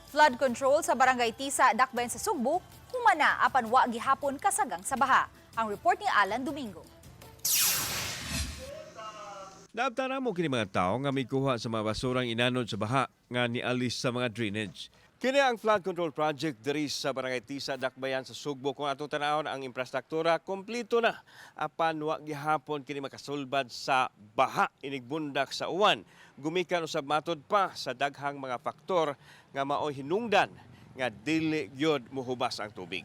Flood control sa Barangay Tisa, Dakbayan sa Sugbo, humana apan wa gihapon kasagang sa baha. Ang report ni Alan Domingo. Naabtana mo kini mga tao nga may kuha sa mga basurang inanod sa baha nga nialis sa mga drainage. Kini ang flood control project diri sa Barangay Tisa, Dakbayan sa Sugbo. Kung atong tanawon ang infrastruktura, kompleto na. Apan wa gihapon kini makasulbad sa baha inigbundak sa uwan. Gumikan usab matod pa sa daghang mga faktor nga maoy hinungdan nga dili gyud mohubas ang tubig.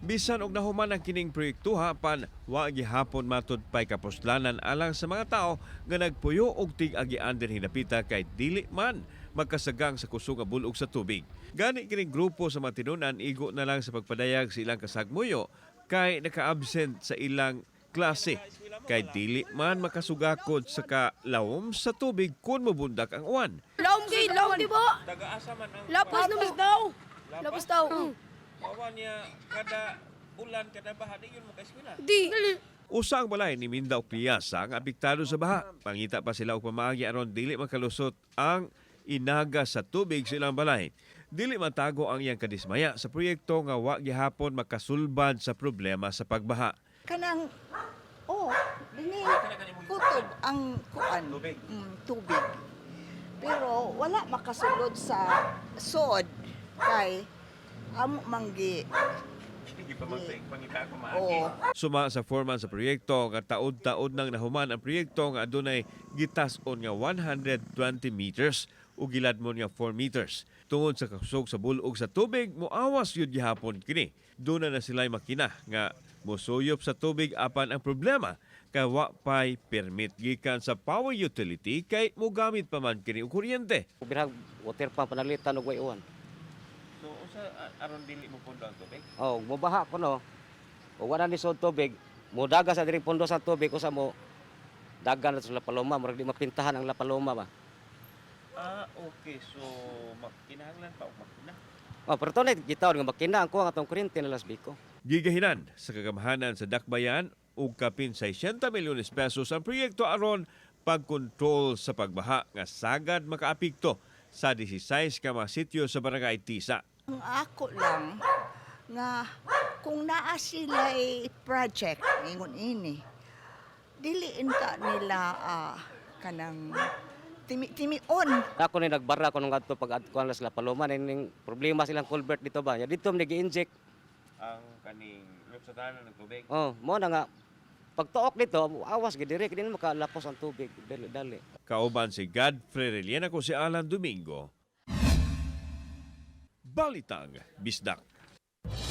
Bisan og nahuman ang kining proyektuha pan wa gihapon matud pay kapuslanan alang sa mga tao nga nagpuyo og tig-agian din hinapita kay dili man magkasagang sa kusog nga bulog sa tubig. Gani kining grupo sa mga tinunan igo na lang sa pagpadayag sa ilang kasagmuyo kay naka-absent sa ilang klase kay dili man makasugakod sa kalawom sa tubig kun mobundak ang uwan. Laom di ba? Taga-asa man ang Lapas daw. Lapas daw. Awan niya kada ulan kada baha di yun makaeskwela. Di. Usa ang balay ni Minda ug Piyasa ang apektado sa baha. Pangita pa sila og pamaagi aron dili makalusot ang inaga sa tubig sa ilang balay. Dili matago ang iyang kadismaya sa proyekto nga wa gihapon makasulbad sa problema sa pagbaha. Kanang dini kutob ang kuan tubig. Pero wala makasulod sa sod kay amo manggi. Suma sa foreman sa proyekto nga taod-taod nang nahuman ang proyekto nga adunay gitas-on nga 120 meters ug giladmon nga 4 meters. Tungod sa kusog sa bulog sa tubig, moawas yun gihapon kini. Doon na sila'y makina nga musuyop sa tubig apan ang problema kay wa pay permit gikan sa power utility kay mogamit pa man kini og kuryente. Birag water pump panalitan og way uwan. So usa aron dili mo pundo ang tubig? Oh, mobaha ko no. O wala ni sod tubig, modaga sa diri pundo sa tubig usa mo dagan sa Lapaloma, murag di mapintahan ang Lapaloma ba. Okay. So kinahanglan pa og makina. Oh, pero to gitaw nga makina ang kuha atong kuryente na Las Bico. Gigahinan sa kagamahanan sa Dakbayan ug kapin 60 milyones pesos ang proyekto aron pagkontrol sa pagbaha nga sagad makaapekto sa 16 ka mga sityo sa Barangay Tisa. Ang ako lang nga kung naa sila project ingon ini diliin ka nila kanang timi-on. Ako ni nagbara ko nung adto pag adto sa Lapaloma ning problema silang culvert dito ba. Ya dito man gi-inject Ang kaning lupsatanan ng tubig. oh, mo na nga pagtuok dito awas gid diri kini makalapos ang tubig dali. Kauban si Godfrey Reliana ko si Alan Domingo. Balitang Bisdak.